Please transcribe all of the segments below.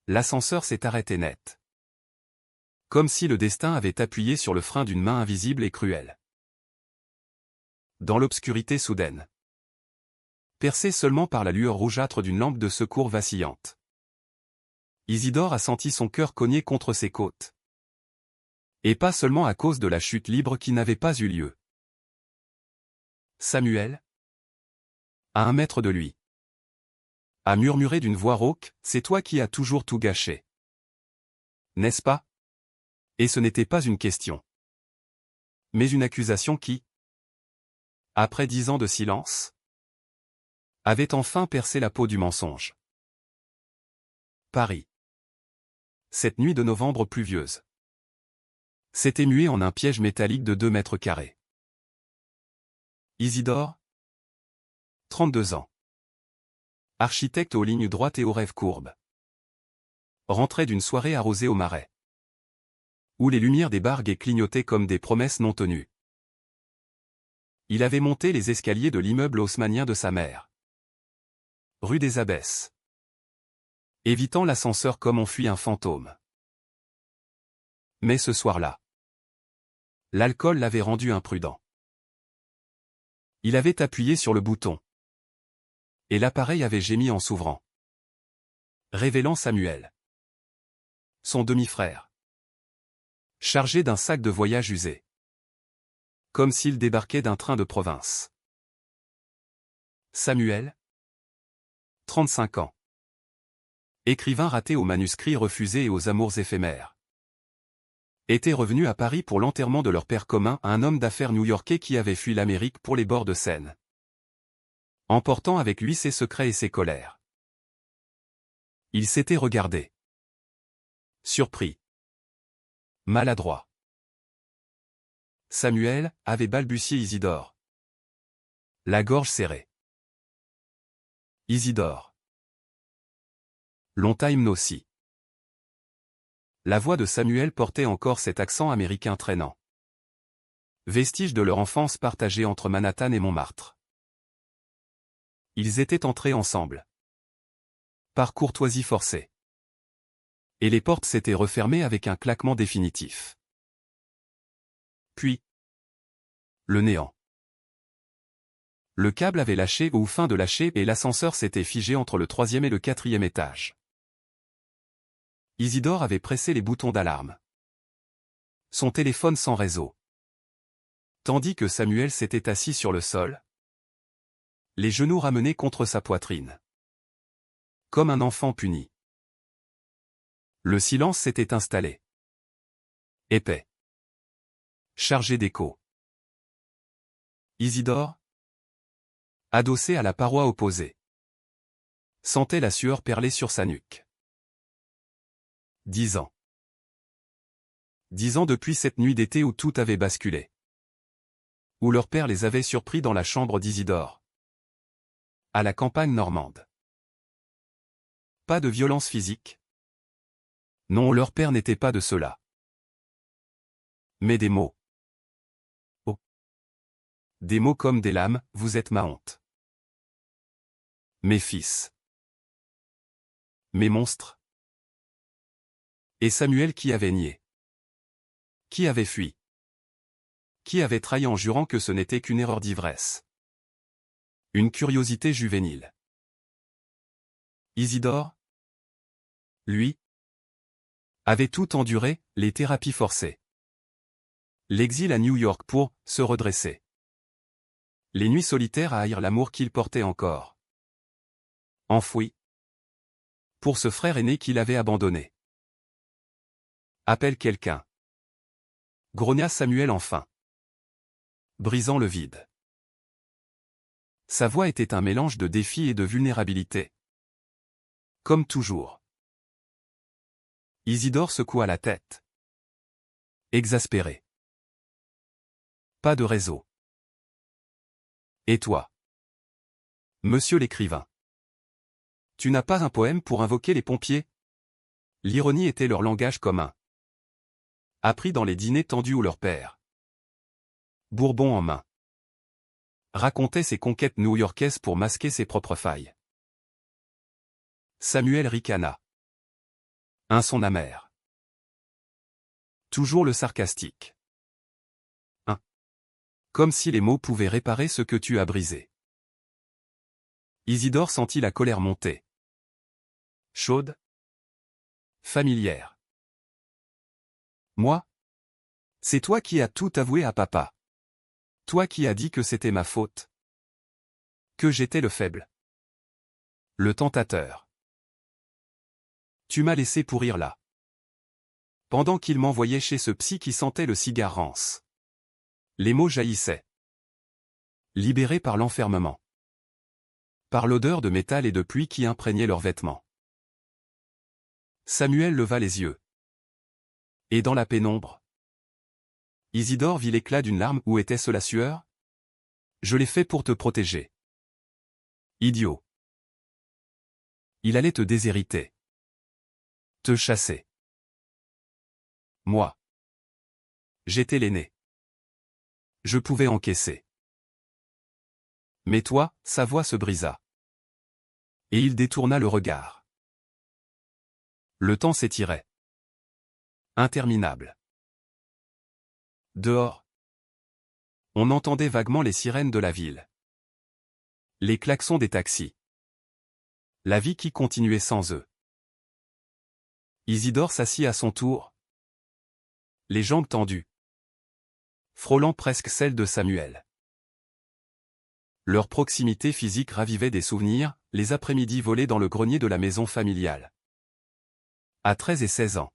L'ascenseur s'est arrêté net. Comme si le destin avait appuyé sur le frein d'une main invisible et cruelle. Dans l'obscurité soudaine. Percée seulement par la lueur rougeâtre d'une lampe de secours vacillante. Isidore a senti son cœur cogner contre ses côtes. Et pas seulement à cause de la chute libre qui n'avait pas eu lieu. Samuel, à 1 mètre de lui, a murmuré d'une voix rauque, « C'est toi qui as toujours tout gâché. N'est-ce pas ?» Et ce n'était pas une question. Mais une accusation qui, après 10 ans de silence, avait enfin percé la peau du mensonge. Paris. Cette nuit de novembre pluvieuse s'était muée en un piège métallique de 2 mètres carrés. Isidore, 32 ans. Architecte aux lignes droites et aux rêves courbes. Rentrait d'une soirée arrosée au marais, où les lumières des barguets clignotaient comme des promesses non tenues. Il avait monté les escaliers de l'immeuble haussmannien de sa mère. Rue des Abbesses. Évitant l'ascenseur comme on fuit un fantôme. Mais ce soir-là, l'alcool l'avait rendu imprudent. Il avait appuyé sur le bouton. Et l'appareil avait gémi en s'ouvrant. Révélant Samuel. Son demi-frère. Chargé d'un sac de voyage usé. Comme s'il débarquait d'un train de province. Samuel, 35 ans. Écrivain raté aux manuscrits refusés et aux amours éphémères. Était revenu à Paris pour l'enterrement de leur père commun, un homme d'affaires new-yorkais qui avait fui l'Amérique pour les bords de Seine. Emportant avec lui ses secrets et ses colères. Il s'était regardé. Surpris. Maladroit. Samuel, avait balbutié Isidore. La gorge serrée. Isidore. Long-time no see. La voix de Samuel portait encore cet accent américain traînant. Vestige de leur enfance partagée entre Manhattan et Montmartre. Ils étaient entrés ensemble. Par courtoisie forcée. Et les portes s'étaient refermées avec un claquement définitif. Puis, le néant. Le câble avait lâché ou fin de lâcher et l'ascenseur s'était figé entre le 3e et le 4e étage. Isidore avait pressé les boutons d'alarme. Son téléphone sans réseau. Tandis que Samuel s'était assis sur le sol, les genoux ramenés contre sa poitrine. Comme un enfant puni. Le silence s'était installé. Épais. Chargé d'écho. Isidore, adossé à la paroi opposée, sentait la sueur perler sur sa nuque. 10 ans. 10 ans depuis cette nuit d'été où tout avait basculé. Où leur père les avait surpris dans la chambre d'Isidore. À la campagne normande. Pas de violence physique. Non, leur père n'était pas de cela. Mais des mots. Oh. Des mots comme des lames, vous êtes ma honte. Mes fils. Mes monstres. Et Samuel qui avait nié. Qui avait fui. Qui avait trahi en jurant que ce n'était qu'une erreur d'ivresse. Une curiosité juvénile. Isidore, lui, avait tout enduré, les thérapies forcées. L'exil à New York pour se redresser. Les nuits solitaires à haïr l'amour qu'il portait encore. Enfoui. Pour ce frère aîné qu'il avait abandonné. Appelle quelqu'un. Grogna Samuel enfin. Brisant le vide. Sa voix était un mélange de défi et de vulnérabilité. Comme toujours. Isidore secoua la tête. Exaspéré. Pas de réseau. Et toi? Monsieur l'écrivain. Tu n'as pas un poème pour invoquer les pompiers? L'ironie était leur langage commun. Appris dans les dîners tendus où leur père, Bourbon en main, racontait ses conquêtes new-yorkaises pour masquer ses propres failles. Samuel ricana. Un son amer. Toujours le sarcastique. Un. Comme si les mots pouvaient réparer ce que tu as brisé. Isidore sentit la colère monter. Chaude. Familière. Moi? C'est toi qui as tout avoué à papa. Toi qui as dit que c'était ma faute. Que j'étais le faible. Le tentateur. Tu m'as laissé pourrir là. Pendant qu'il m'envoyait chez ce psy qui sentait le cigare rance. Les mots jaillissaient. Libérés par l'enfermement. Par l'odeur de métal et de pluie qui imprégnait leurs vêtements. Samuel leva les yeux. Et dans la pénombre, Isidore vit l'éclat d'une larme. Où était-ce la sueur? Je l'ai fait pour te protéger. Idiot. Il allait te déshériter. Te chasser. Moi. J'étais l'aîné. Je pouvais encaisser. Mais toi, sa voix se brisa. Et il détourna le regard. Le temps s'étirait. Interminable. Dehors. On entendait vaguement les sirènes de la ville. Les klaxons des taxis. La vie qui continuait sans eux. Isidore s'assit à son tour. Les jambes tendues. Frôlant presque celles de Samuel. Leur proximité physique ravivait des souvenirs, les après-midi volés dans le grenier de la maison familiale. À 13 et 16 ans.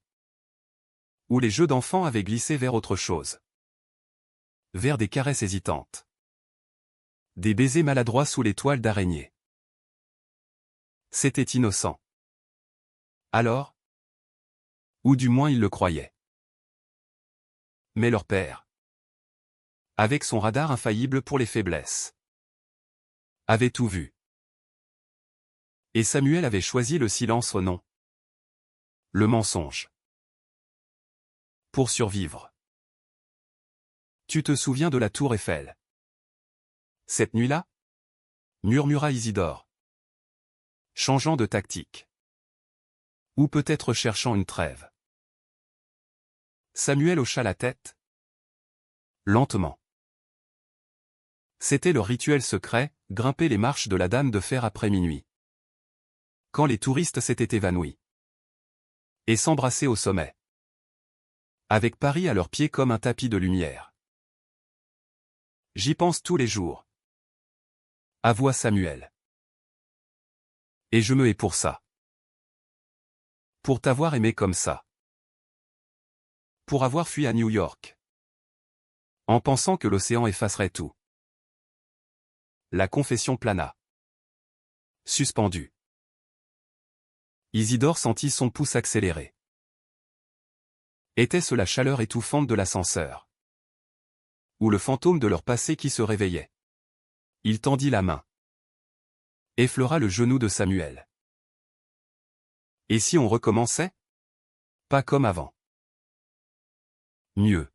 Où les jeux d'enfants avaient glissé vers autre chose. Vers des caresses hésitantes. Des baisers maladroits sous les toiles d'araignée. C'était innocent. Alors? Ou du moins ils le croyaient. Mais leur père, avec son radar infaillible pour les faiblesses, avait tout vu. Et Samuel avait choisi le silence au nom. Le mensonge. Pour survivre. Tu te souviens de la tour Eiffel? Cette nuit-là? Murmura Isidore. Changeant de tactique. Ou peut-être cherchant une trêve. Samuel hocha la tête. Lentement. C'était leur rituel secret, grimper les marches de la Dame de Fer après minuit. Quand les touristes s'étaient évanouis. Et s'embrasser au sommet. Avec Paris à leurs pieds comme un tapis de lumière. J'y pense tous les jours. Avoua Samuel. Et je me hais pour ça. Pour t'avoir aimé comme ça. Pour avoir fui à New York. En pensant que l'océan effacerait tout. La confession plana. Suspendue. Isidore sentit son pouce accélérer. Était-ce la chaleur étouffante de l'ascenseur? Ou le fantôme de leur passé qui se réveillait? Il tendit la main. Effleura le genou de Samuel. Et si on recommençait? Pas comme avant. Mieux.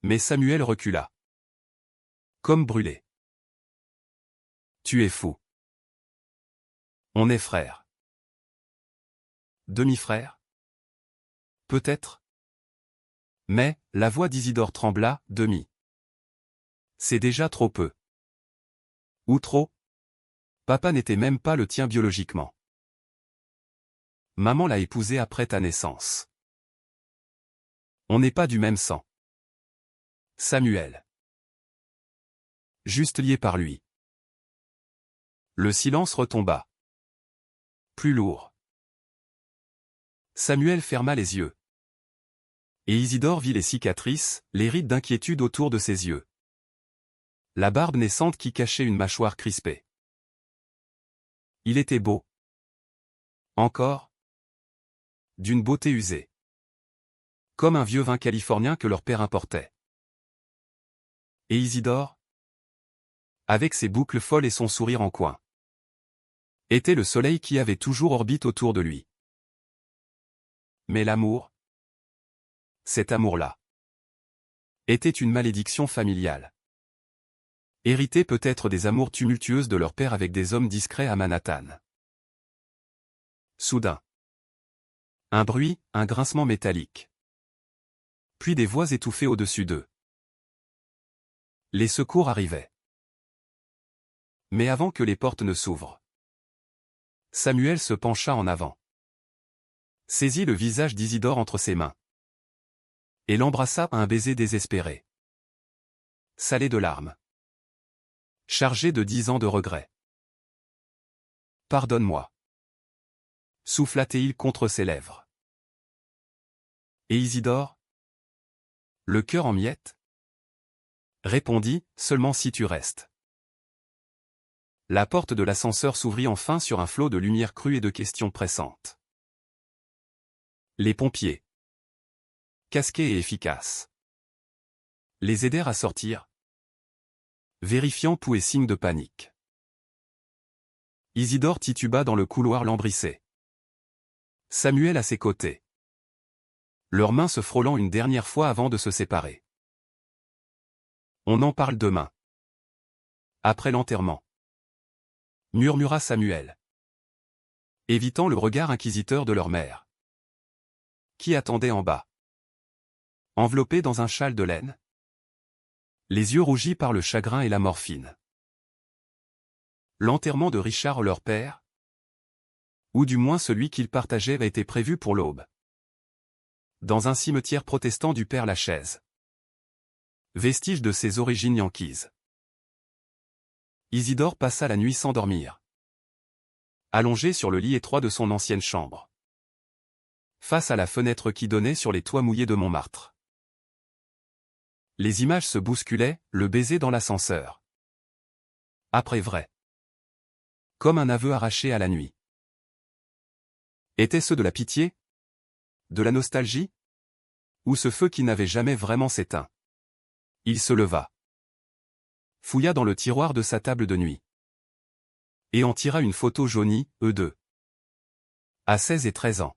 Mais Samuel recula. Comme brûlé. Tu es fou. On est frères. Demi-frères? Peut-être. Mais, la voix d'Isidore trembla, demi. C'est déjà trop peu. Ou trop? Papa n'était même pas le tien biologiquement. Maman l'a épousé après ta naissance. On n'est pas du même sang. Samuel. Juste lié par lui. Le silence retomba. Plus lourd. Samuel ferma les yeux. Et Isidore vit les cicatrices, les rides d'inquiétude autour de ses yeux. La barbe naissante qui cachait une mâchoire crispée. Il était beau. Encore. D'une beauté usée. Comme un vieux vin californien que leur père importait. Et Isidore? Avec ses boucles folles et son sourire en coin. Était le soleil qui avait toujours orbite autour de lui. Mais l'amour? Cet amour-là. Était une malédiction familiale. Héritée peut-être des amours tumultueuses de leur père avec des hommes discrets à Manhattan. Soudain. Un bruit, un grincement métallique. Puis des voix étouffées au-dessus d'eux. Les secours arrivaient. Mais avant que les portes ne s'ouvrent, Samuel se pencha en avant. Saisit le visage d'Isidore entre ses mains. Et l'embrassa à un baiser désespéré. Salé de larmes. Chargé de 10 ans de regrets. Pardonne-moi. Souffla-t-il contre ses lèvres. Et Isidore? Le cœur en miettes? Répondit, seulement si tu restes. La porte de l'ascenseur s'ouvrit enfin sur un flot de lumière crue et de questions pressantes. Les pompiers. Casqués et efficaces. Les aidèrent à sortir. Vérifiant pouls et signes de panique. Isidore tituba dans le couloir lambrissé. Samuel à ses côtés. Leurs mains se frôlant une dernière fois avant de se séparer. On en parle demain. Après l'enterrement. Murmura Samuel. Évitant le regard inquisiteur de leur mère. Qui attendait en bas. Enveloppé dans un châle de laine. Les yeux rougis par le chagrin et la morphine. L'enterrement de Richard leur père, ou du moins celui qu'ils partageaient, a été prévu pour l'aube. Dans un cimetière protestant du Père-Lachaise. Vestige de ses origines yankees. Isidore passa la nuit sans dormir. Allongé sur le lit étroit de son ancienne chambre. Face à la fenêtre qui donnait sur les toits mouillés de Montmartre. Les images se bousculaient, le baiser dans l'ascenseur. Après vrai. Comme un aveu arraché à la nuit. Était-ce de la pitié? De la nostalgie? Ou ce feu qui n'avait jamais vraiment s'éteint? Il se leva. Fouilla dans le tiroir de sa table de nuit. Et en tira une photo jaunie, eux deux. À 16 et 13 ans.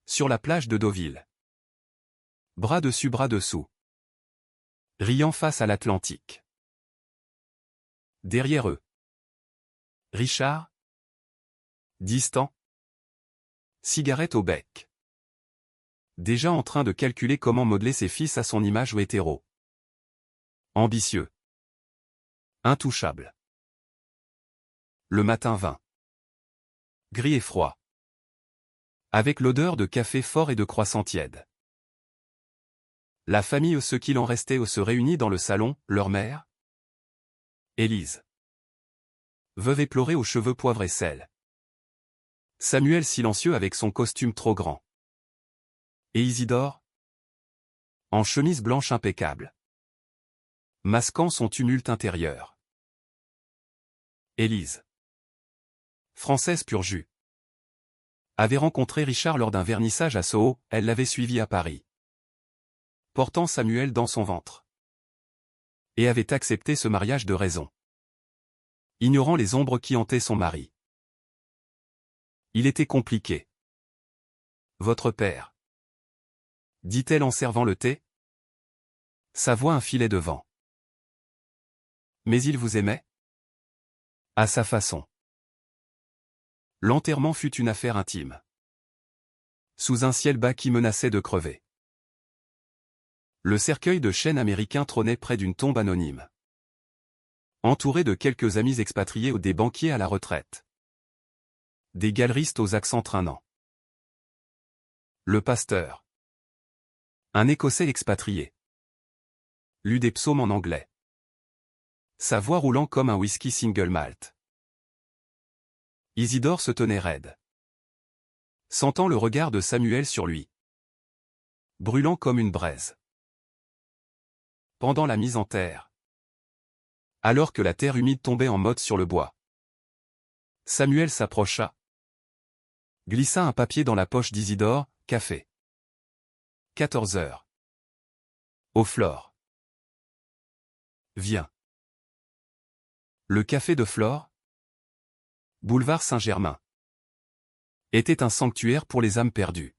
Sur la plage de Deauville. Bras dessus bras dessous. Riant face à l'Atlantique. Derrière eux. Richard? Distant. Cigarette au bec. Déjà en train de calculer comment modeler ses fils à son image ou hétéro. Ambitieux. Intouchable. Le matin vint. Gris et froid. Avec l'odeur de café fort et de croissant tiède. La famille, ceux qu'il en restait, se réunit dans le salon, leur mère. Élise. Veuve éplorée aux cheveux poivre et sel. Samuel silencieux avec son costume trop grand. Et Isidore? En chemise blanche impeccable. Masquant son tumulte intérieur. Élise. Française pur jus. Avait rencontré Richard lors d'un vernissage à Soho, elle l'avait suivi à Paris. Portant Samuel dans son ventre. Et avait accepté ce mariage de raison. Ignorant les ombres qui hantaient son mari. Il était compliqué. Votre père. Dit-elle en servant le thé. Sa voix un filet de vent. Mais il vous aimait? À sa façon. L'enterrement fut une affaire intime. Sous un ciel bas qui menaçait de crever. Le cercueil de chêne américain trônait près d'une tombe anonyme. Entouré de quelques amis expatriés ou des banquiers à la retraite. Des galeristes aux accents traînants. Le pasteur. Un Écossais expatrié. Lut des psaumes en anglais. Sa voix roulant comme un whisky single malt. Isidore se tenait raide. Sentant le regard de Samuel sur lui. Brûlant comme une braise. Pendant la mise en terre. Alors que la terre humide tombait en motte sur le bois. Samuel s'approcha. Glissa un papier dans la poche d'Isidore, café. 14 heures. Au Flore. Viens. Le café de Flore, boulevard Saint-Germain, était un sanctuaire pour les âmes perdues.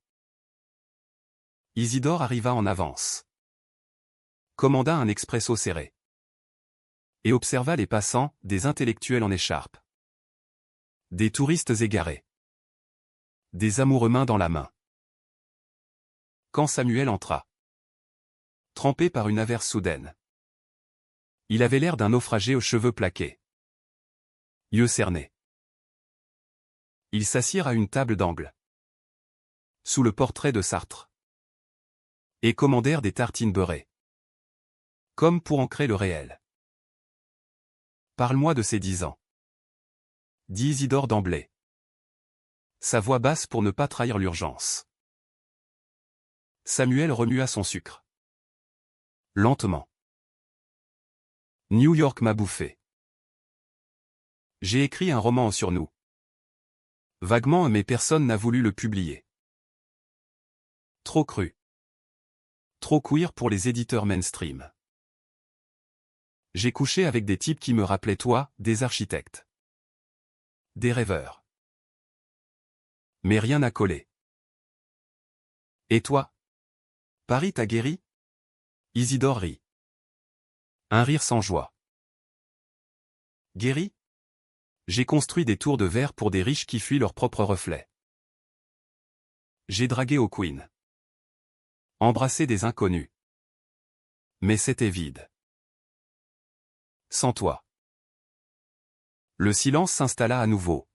Isidore arriva en avance. Commanda un expresso serré. Et observa les passants, des intellectuels en écharpe. Des touristes égarés. Des amoureux main dans la main. Quand Samuel entra, trempé par une averse soudaine, il avait l'air d'un naufragé aux cheveux plaqués, yeux cernés. Ils s'assirent à une table d'angle, sous le portrait de Sartre, et commandèrent des tartines beurrées, comme pour ancrer le réel. Parle-moi de ces 10 ans, dit Isidore d'emblée, sa voix basse pour ne pas trahir l'urgence. Samuel remua son sucre. Lentement. New York m'a bouffé. J'ai écrit un roman sur nous. Vaguement, mais personne n'a voulu le publier. Trop cru. Trop queer pour les éditeurs mainstream. J'ai couché avec des types qui me rappelaient toi, des architectes. Des rêveurs. Mais rien n'a collé. Et toi? Paris t'a guéri? Isidore rit. Un rire sans joie. Guéri? J'ai construit des tours de verre pour des riches qui fuient leurs propres reflets. J'ai dragué aux queens. Embrassé des inconnus. Mais c'était vide. Sans toi. Le silence s'installa à nouveau.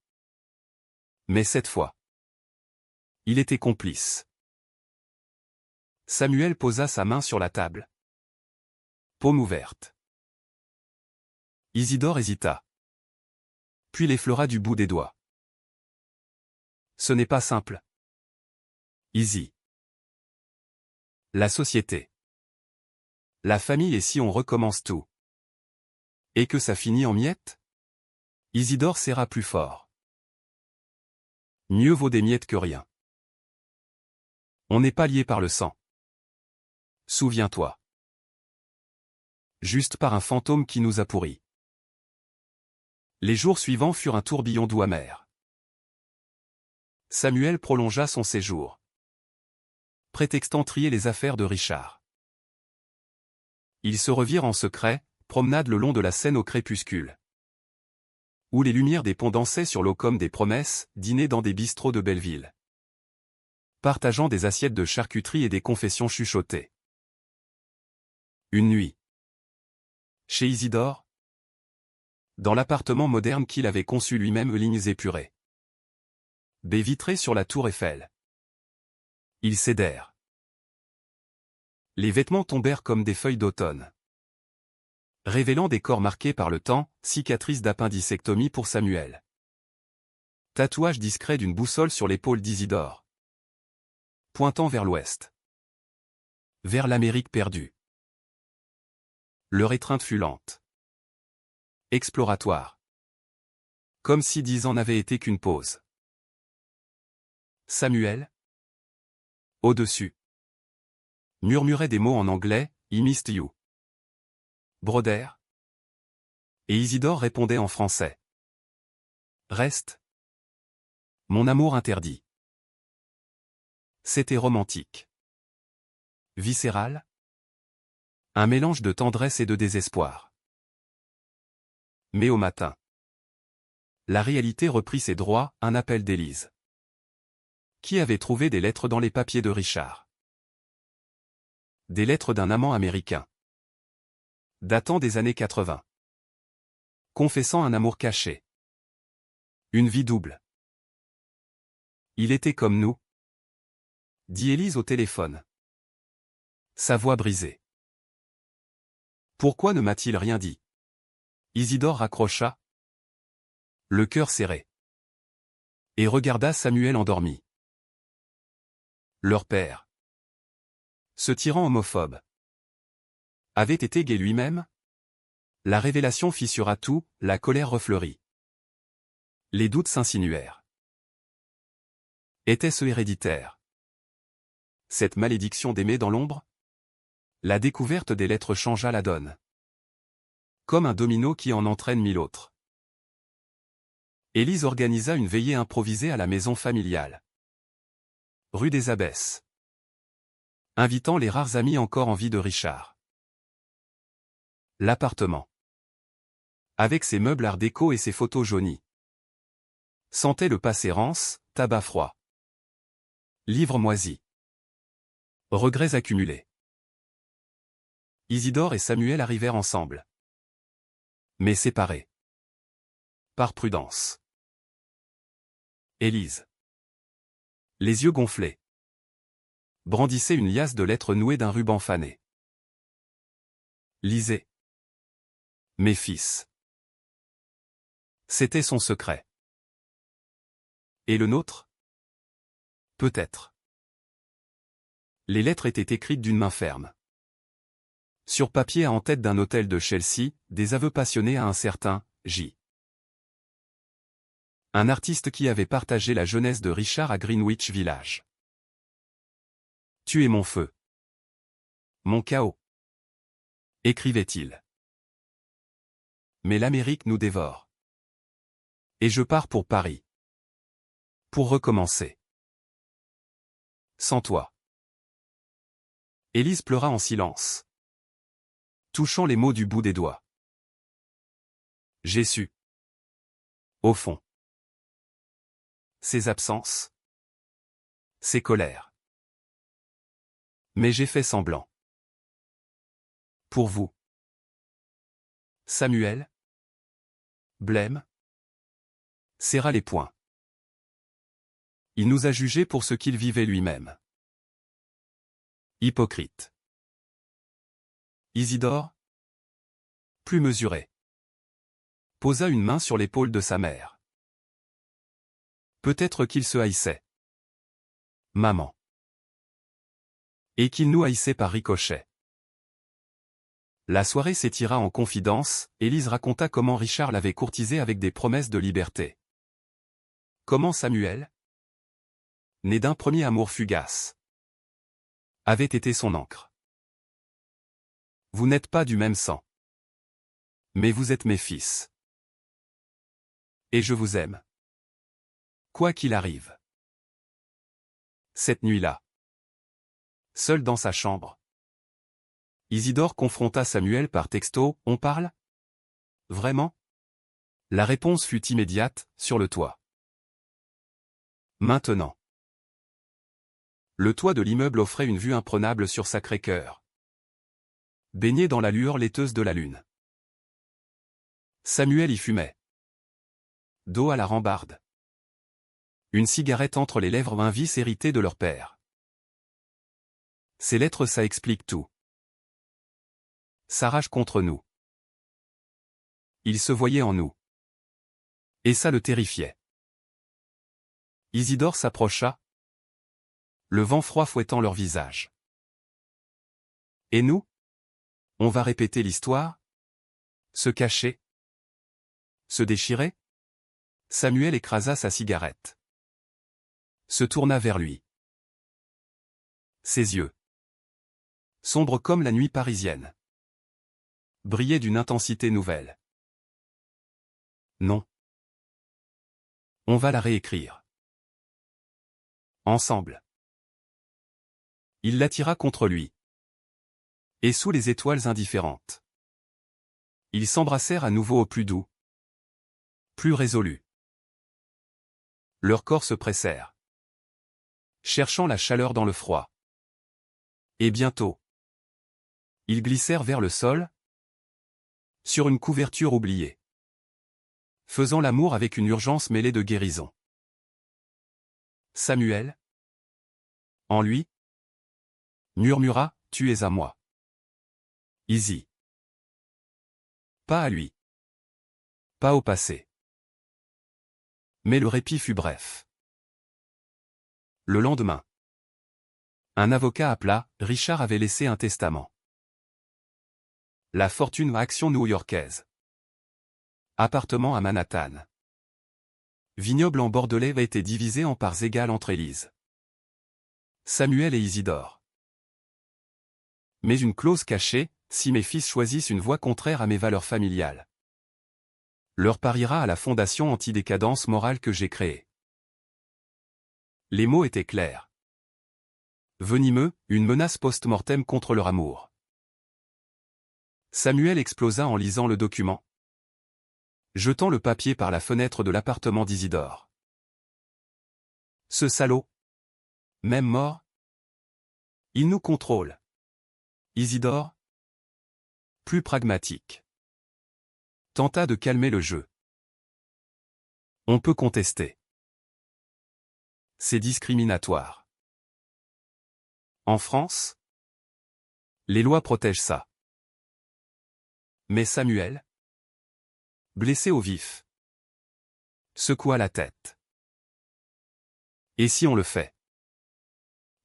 Mais cette fois, il était complice. Samuel posa sa main sur la table. Paume ouverte. Isidore hésita. Puis l'effleura du bout des doigts. Ce n'est pas simple. Easy. La société. La famille et si on recommence tout. Et que ça finit en miettes? Isidore serra plus fort. Mieux vaut des miettes que rien. On n'est pas lié par le sang. Souviens-toi. Juste par un fantôme qui nous a pourris. Les jours suivants furent un tourbillon doux amer. Samuel prolongea son séjour, prétextant trier les affaires de Richard. Ils se revirent en secret, promenade le long de la Seine au crépuscule, où les lumières des ponts dansaient sur l'eau comme des promesses, dîner dans des bistrots de Belleville, partageant des assiettes de charcuterie et des confessions chuchotées. Une nuit. Chez Isidore, dans l'appartement moderne qu'il avait conçu lui-même aux lignes épurées. Baies vitrées sur la tour Eiffel. Ils cédèrent. Les vêtements tombèrent comme des feuilles d'automne, révélant des corps marqués par le temps, cicatrices d'appendicectomie pour Samuel. Tatouage discret d'une boussole sur l'épaule d'Isidore, pointant vers l'ouest. Vers l'Amérique perdue. Leur étreinte fut lente. Exploratoire. Comme si 10 ans n'avaient été qu'une pause. Samuel? Au-dessus. Murmurait des mots en anglais, I missed you. Broder? Et Isidore répondait en français. Reste. Mon amour interdit. C'était romantique. Viscéral? Un mélange de tendresse et de désespoir. Mais au matin, la réalité reprit ses droits, un appel d'Élise. Qui avait trouvé des lettres dans les papiers de Richard? Des lettres d'un amant américain. Datant des années 80. Confessant un amour caché. Une vie double. Il était comme nous, dit Élise au téléphone. Sa voix brisée. Pourquoi ne m'a-t-il rien dit? Isidore raccrocha, le cœur serré, et regarda Samuel endormi. Leur père, ce tyran homophobe, avait été gay lui-même? La révélation fissura tout, la colère refleurit. Les doutes s'insinuèrent. Était-ce héréditaire? Cette malédiction d'aimer dans l'ombre? La découverte des lettres changea la donne. Comme un domino qui en entraîne 1000 autres. Élise organisa une veillée improvisée à la maison familiale. Rue des Abbesses. Invitant les rares amis encore en vie de Richard. L'appartement. Avec ses meubles art déco et ses photos jaunies. Sentait le passé rance, tabac froid. Livre moisi. Regrets accumulés. Isidore et Samuel arrivèrent ensemble. Mais séparés. Par prudence. Élise, les yeux gonflés, brandissait une liasse de lettres nouées d'un ruban fané. Lisez. Mes fils. C'était son secret. Et le nôtre? Peut-être. Les lettres étaient écrites d'une main ferme. Sur papier en tête d'un hôtel de Chelsea, des aveux passionnés à un certain J. Un artiste qui avait partagé la jeunesse de Richard à Greenwich Village. Tu es mon feu. Mon chaos. Écrivait-il. Mais l'Amérique nous dévore. Et je pars pour Paris. Pour recommencer. Sans toi. Élise pleura en silence, touchant les mots du bout des doigts. J'ai su. Au fond. Ses absences. Ses colères. Mais j'ai fait semblant. Pour vous. Samuel. Blême. Serra les poings. Il nous a jugés pour ce qu'il vivait lui-même. Hypocrite. Isidore, plus mesuré, posa une main sur l'épaule de sa mère. Peut-être qu'il se haïssait. Maman. Et qu'il nous haïssait par ricochet. La soirée s'étira en confidence, Élise raconta comment Richard l'avait courtisée avec des promesses de liberté. Comment Samuel, né d'un premier amour fugace, avait été son ancre. Vous n'êtes pas du même sang. Mais vous êtes mes fils. Et je vous aime. Quoi qu'il arrive. Cette nuit-là, seul dans sa chambre, Isidore confronta Samuel par texto, on parle? Vraiment? La réponse fut immédiate, sur le toit. Maintenant. Le toit de l'immeuble offrait une vue imprenable sur Sacré-Cœur, baigné dans la lueur laiteuse de la lune. Samuel y fumait. Dos à la rambarde. Une cigarette entre les lèvres, un vice hérité de leur père. Ces lettres, ça explique tout. Sa rage contre nous. Il se voyait en nous. Et ça le terrifiait. Isidore s'approcha, le vent froid fouettant leur visage. Et nous? On va répéter l'histoire? Se cacher? Se déchirer? Samuel écrasa sa cigarette. Se tourna vers lui. Ses yeux, sombres comme la nuit parisienne, brillaient d'une intensité nouvelle. Non. On va la réécrire. Ensemble. Il l'attira contre lui. Et sous les étoiles indifférentes. Ils s'embrassèrent à nouveau au plus doux. Plus résolus. Leurs corps se pressèrent, cherchant la chaleur dans le froid. Et bientôt, ils glissèrent vers le sol, sur une couverture oubliée, faisant l'amour avec une urgence mêlée de guérison. Samuel, en lui, murmura, tu es à moi. Easy. Pas à lui. Pas au passé. Mais le répit fut bref. Le lendemain, un avocat appela, Richard avait laissé un testament. La fortune action new-yorkaise. Appartement à Manhattan. Vignoble en Bordelais a été divisé en parts égales entre Élise, Samuel et Isidore. Mais une clause cachée, si mes fils choisissent une voie contraire à mes valeurs familiales, leur pariera à la fondation anti-décadence morale que j'ai créée. Les mots étaient clairs. Venimeux, une menace post-mortem contre leur amour. Samuel explosa en lisant le document, jetant le papier par la fenêtre de l'appartement d'Isidore. Ce salaud! Même mort? Il nous contrôle. Isidore? Plus pragmatique. Tenta de calmer le jeu. On peut contester. C'est discriminatoire. En France, les lois protègent ça. Mais Samuel, blessé au vif, secoua la tête. Et si on le fait?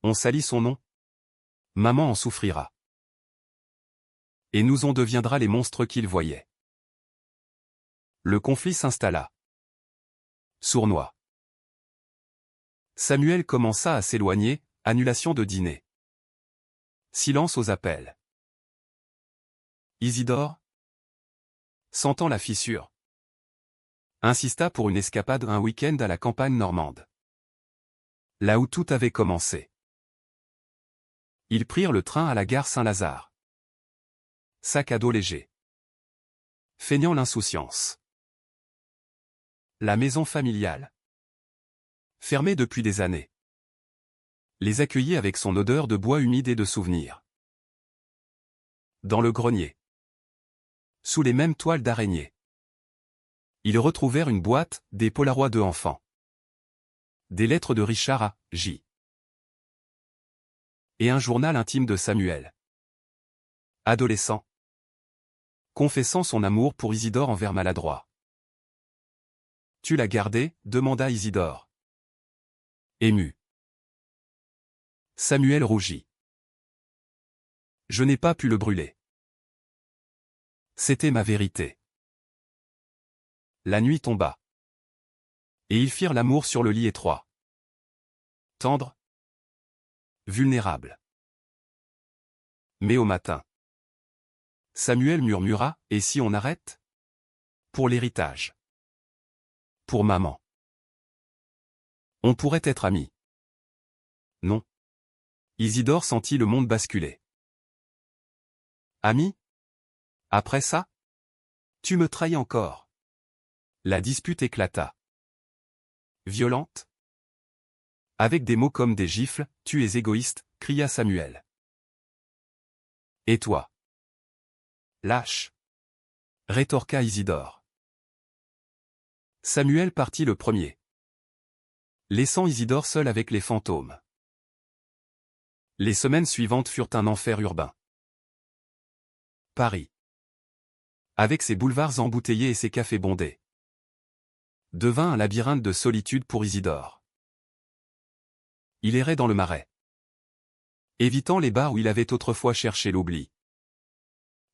On salit son nom? Maman en souffrira. Et nous on deviendra les monstres qu'il voyait. Le conflit s'installa. Sournois. Samuel commença à s'éloigner, annulation de dîner. Silence aux appels. Isidore, sentant la fissure, insista pour une escapade un week-end à la campagne normande. Là où tout avait commencé. Ils prirent le train à la gare Saint-Lazare. Sac à dos léger. Feignant l'insouciance. La maison familiale. Fermée depuis des années. Les accueillit avec son odeur de bois humide et de souvenirs. Dans le grenier. Sous les mêmes toiles d'araignée. Ils retrouvèrent une boîte, des polaroids de enfants. Des lettres de Richard à J. Et un journal intime de Samuel. Adolescent. Confessant son amour pour Isidore envers Maladroit. Tu l'as gardé? Demanda Isidore. Ému. Samuel rougit. Je n'ai pas pu le brûler. C'était ma vérité. La nuit tomba. Et ils firent l'amour sur le lit étroit. Tendre. Vulnérable. Mais au matin. Samuel murmura, et si on arrête? Pour l'héritage. Pour maman. On pourrait être amis. Non. Isidore sentit le monde basculer. Amis? Après ça? Tu me trahis encore. La dispute éclata. Violente? Avec des mots comme des gifles, tu es égoïste, cria Samuel. Et toi? Lâche. Rétorqua Isidore. Samuel partit le premier. Laissant Isidore seul avec les fantômes. Les semaines suivantes furent un enfer urbain. Paris. Avec ses boulevards embouteillés et ses cafés bondés. Devint un labyrinthe de solitude pour Isidore. Il errait dans le Marais. Évitant les bars où il avait autrefois cherché l'oubli.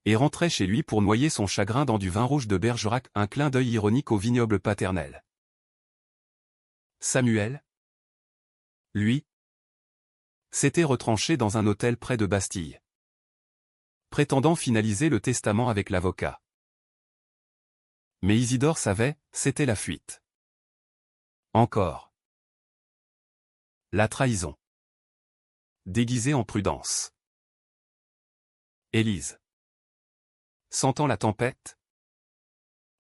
Et rentrait chez lui pour noyer son chagrin dans du vin rouge de Bergerac, un clin d'œil ironique au vignoble paternel. Samuel, lui, s'était retranché dans un hôtel près de Bastille. Prétendant finaliser le testament avec l'avocat. Mais Isidore savait, c'était la fuite. Encore. La trahison. Déguisée en prudence. Élise, sentant la tempête,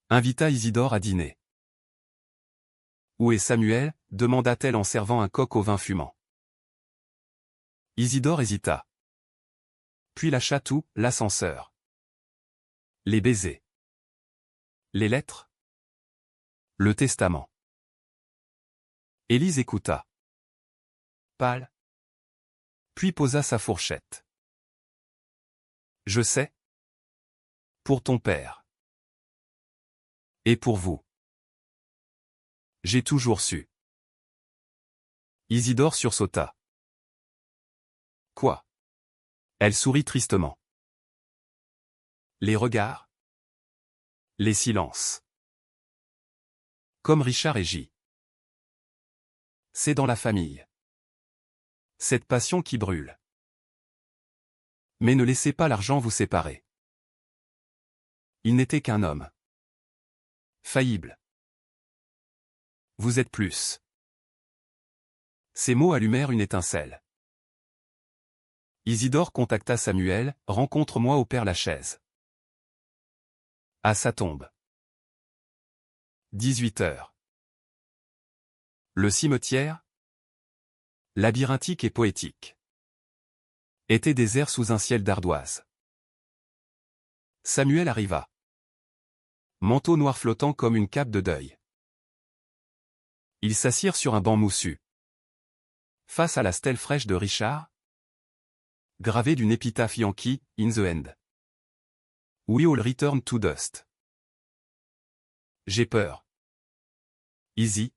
invita Isidore à dîner. Où est Samuel? Demanda-t-elle en servant un coq au vin fumant. Isidore hésita. Puis lâcha tout, l'ascenseur. Les baisers. Les lettres. Le testament. Élise écouta. Pâle. Puis posa sa fourchette. Je sais. Pour ton père. Et pour vous. J'ai toujours su. Isidore sursauta. Quoi? Elle sourit tristement. Les regards. Les silences. Comme Richard et J. C'est dans la famille. Cette passion qui brûle. Mais ne laissez pas l'argent vous séparer. Il n'était qu'un homme. Faillible. Vous êtes plus. Ces mots allumèrent une étincelle. Isidore contacta Samuel, rencontre-moi au Père-Lachaise. À sa tombe. 18 heures. Le cimetière? labyrinthique et poétique. Été désert sous un ciel d'ardoise. Samuel arriva. Manteau noir flottant comme une cape de deuil. Ils s'assirent sur un banc moussu. Face à la stèle fraîche de Richard, gravée d'une épitaphe Yankee, in the end. We all return to dust. J'ai peur. Easy.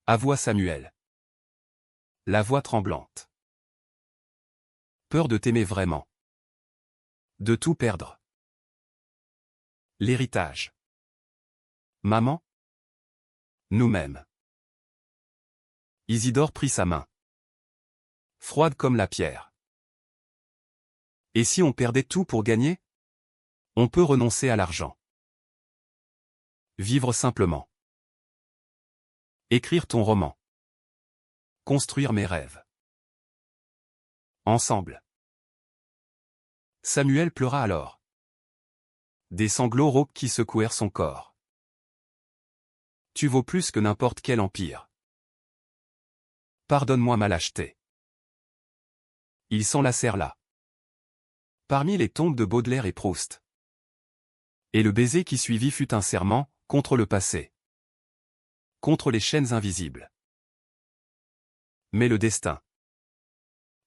Avoua Samuel. La voix tremblante. Peur de t'aimer vraiment. De tout perdre. L'héritage. Maman. Nous-mêmes. Isidore prit sa main. Froide comme la pierre. Et si on perdait tout pour gagner? On peut renoncer à l'argent. Vivre simplement. Écrire ton roman. Construire mes rêves. Ensemble. Samuel pleura alors. Des sanglots rauques qui secouèrent son corps. Tu vaux plus que n'importe quel empire. Pardonne-moi ma lâcheté. Ils s'enlacèrent là. Parmi les tombes de Baudelaire et Proust. Et le baiser qui suivit fut un serment, contre le passé. Contre les chaînes invisibles. Mais le destin.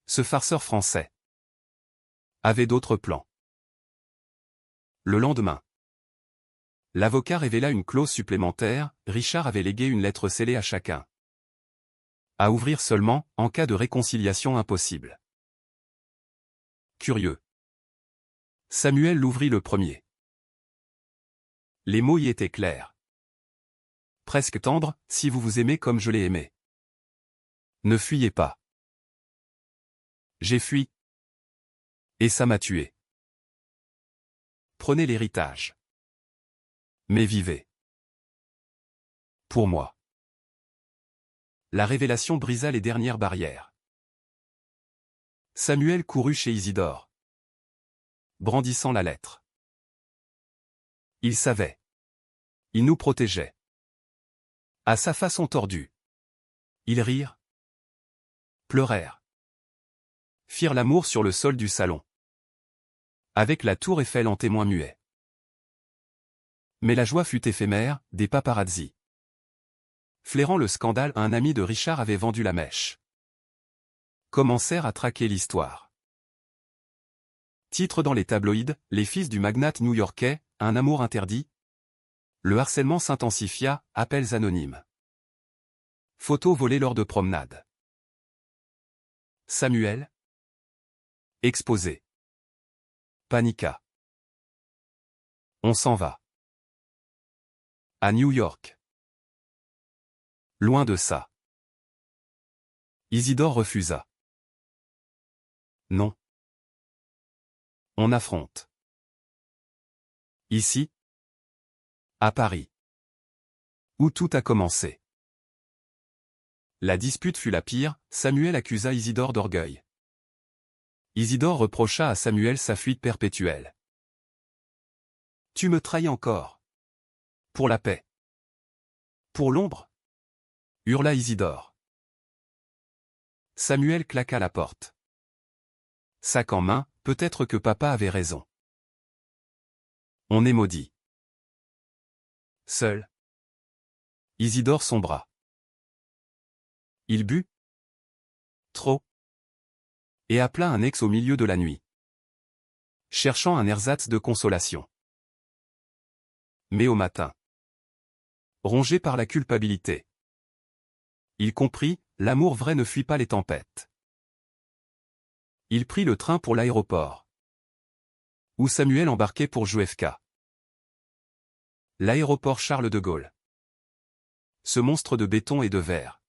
Ce farceur français. Avait d'autres plans. Le lendemain. L'avocat révéla une clause supplémentaire, Richard avait légué une lettre scellée à chacun. À ouvrir seulement, en cas de réconciliation impossible. Curieux. Samuel l'ouvrit le premier. Les mots y étaient clairs. Presque tendres, si vous vous aimez comme je l'ai aimé. Ne fuyez pas. J'ai fui. Et ça m'a tué. Prenez l'héritage. Mais vivez. Pour moi. La révélation brisa les dernières barrières. Samuel courut chez Isidore. Brandissant la lettre. Il savait. Il nous protégeait. À sa façon tordue. Ils rirent. Pleurèrent. Firent l'amour sur le sol du salon. Avec la tour Eiffel en témoin muet. Mais la joie fut éphémère, des paparazzi. Flairant le scandale, un ami de Richard avait vendu la mèche. Commencèrent à traquer l'histoire. Titre dans les tabloïds, les fils du magnate new-yorkais, un amour interdit. Le harcèlement s'intensifia, appels anonymes. Photos volées lors de promenades. Samuel. Exposé. Paniqua. On s'en va. À New York. Loin de ça. Isidore refusa. Non. On affronte. Ici. À Paris. Où tout a commencé. La dispute fut la pire, Samuel accusa Isidore d'orgueil. Isidore reprocha à Samuel sa fuite perpétuelle. Tu me trahis encore. Pour la paix. Pour l'ombre. Hurla Isidore. Samuel claqua la porte. Sac en main, peut-être que papa avait raison. On est maudit. Seul. Isidore sombra. Il but. Trop. Et appela un ex au milieu de la nuit. Cherchant un ersatz de consolation. Mais au matin. Rongé par la culpabilité. Il comprit, l'amour vrai ne fuit pas les tempêtes. Il prit le train pour l'aéroport. Où Samuel embarquait pour JFK. L'aéroport Charles de Gaulle. Ce monstre de béton et de verre.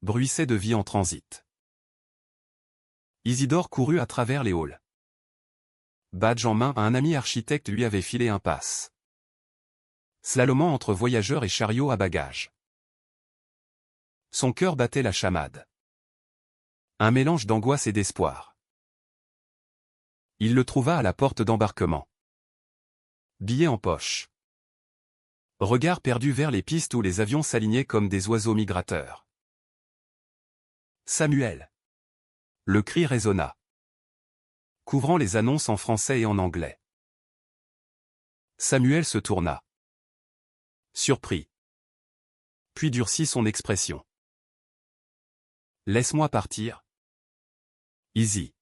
Bruissait de vie en transit. Isidore courut à travers les halls. Badge en main, un ami architecte lui avait filé un pass. Slalomant entre voyageurs et chariots à bagages. Son cœur battait la chamade. Un mélange d'angoisse et d'espoir. Il le trouva à la porte d'embarquement. Billet en poche. Regard perdu vers les pistes où les avions s'alignaient comme des oiseaux migrateurs. Samuel. Le cri résonna, couvrant les annonces en français et en anglais. Samuel se tourna, surpris, puis durcit son expression. Laisse-moi partir. Easy.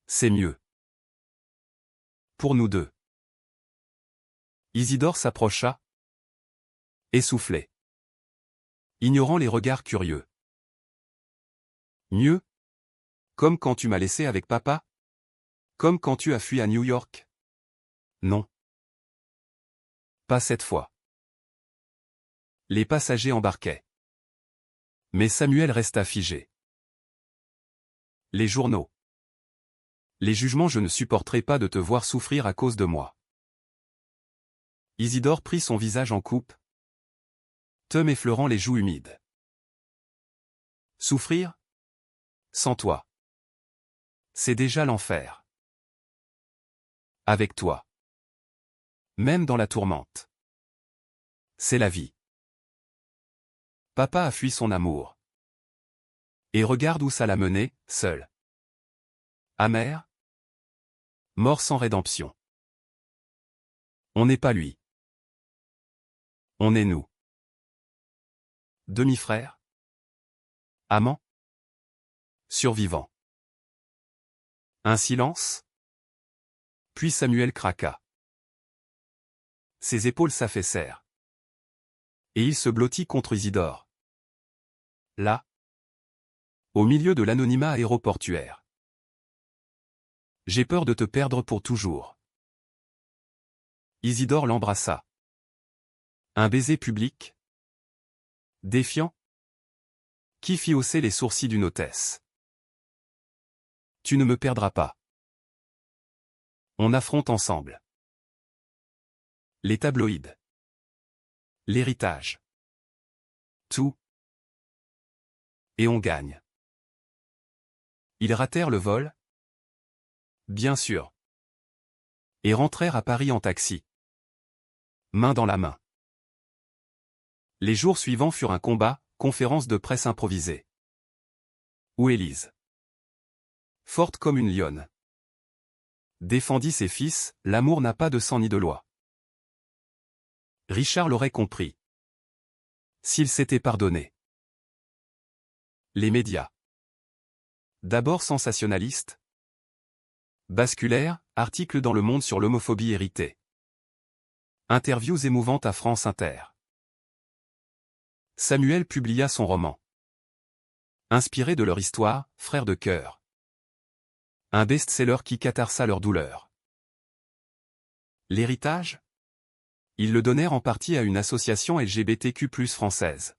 C'est mieux. Pour nous deux. Isidore s'approcha, essoufflé, ignorant les regards curieux. Mieux? Comme quand tu m'as laissé avec papa? Comme quand tu as fui à New York? Non. Pas cette fois. Les passagers embarquaient. Mais Samuel resta figé. Les journaux. Les jugements, je ne supporterai pas de te voir souffrir à cause de moi. Isidore prit son visage en coupe, Tom effleurant les joues humides. Souffrir? Sans toi. C'est déjà l'enfer. Avec toi. Même dans la tourmente. C'est la vie. Papa a fui son amour. Et regarde où ça l'a mené, seul. Amer? Mort sans rédemption. On n'est pas lui. On est nous. Demi-frère? Amant? Survivant. Un silence? Puis Samuel craqua. Ses épaules s'affaissèrent. Et il se blottit contre Isidore. Là. Au milieu de l'anonymat aéroportuaire. J'ai peur de te perdre pour toujours. Isidore l'embrassa. Un baiser public? Défiant? Qui fit hausser les sourcils d'une hôtesse. Tu ne me perdras pas. On affronte ensemble. Les tabloïds. L'héritage. Tout. Et on gagne. Ils ratèrent le vol? Bien sûr. Et rentrèrent à Paris en taxi. Main dans la main. Les jours suivants furent un combat, conférence de presse improvisée. Où Élise, forte comme une lionne, défendit ses fils, l'amour n'a pas de sang ni de loi. Richard l'aurait compris. S'il s'était pardonné. Les médias. D'abord sensationnalistes. Basculaires, articles dans Le Monde sur l'homophobie héritée. Interviews émouvantes à France Inter. Samuel publia son roman. Inspiré de leur histoire, Frères de cœur. Un best-seller qui catharsa leur douleur. L'héritage? Ils le donnèrent en partie à une association LGBTQ+ française.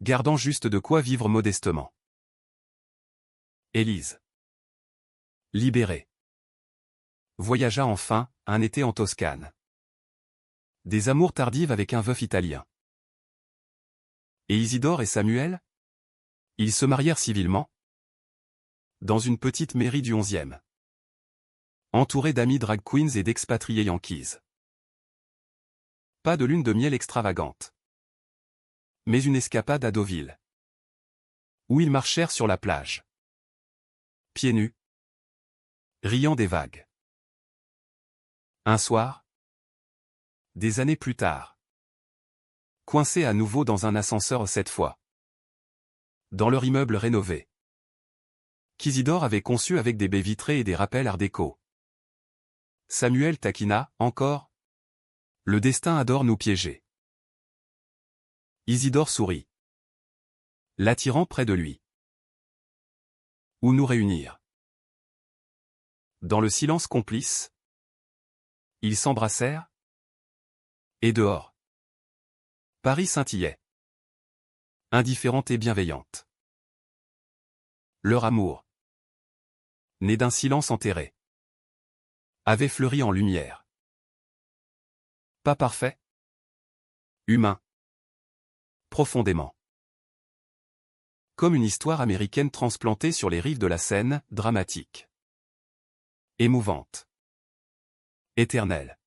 Gardant juste de quoi vivre modestement. Élise. Libérée. Voyagea enfin, un été en Toscane. Des amours tardives avec un veuf italien. Et Isidore et Samuel? Ils se marièrent civilement? Dans une petite mairie du 11e. Entourés d'amis drag queens et d'expatriés yankees. Pas de lune de miel extravagante. Mais une escapade à Deauville. Où ils marchèrent sur la plage. Pieds nus. Riant des vagues. Un soir. Des années plus tard. Coincés à nouveau dans un ascenseur cette fois. Dans leur immeuble rénové. Qu'Isidore avait conçu avec des baies vitrées et des rappels art déco. Samuel taquina, encore. Le destin adore nous piéger. Isidore sourit. L'attirant près de lui. Où nous réunir. Dans le silence complice. Ils s'embrassèrent. Et dehors. Paris scintillait. Indifférente et bienveillante. Leur amour, né d'un silence enterré, avait fleuri en lumière. Pas parfait. Humain. Profondément. Comme une histoire américaine transplantée sur les rives de la Seine, dramatique. Émouvante. Éternelle.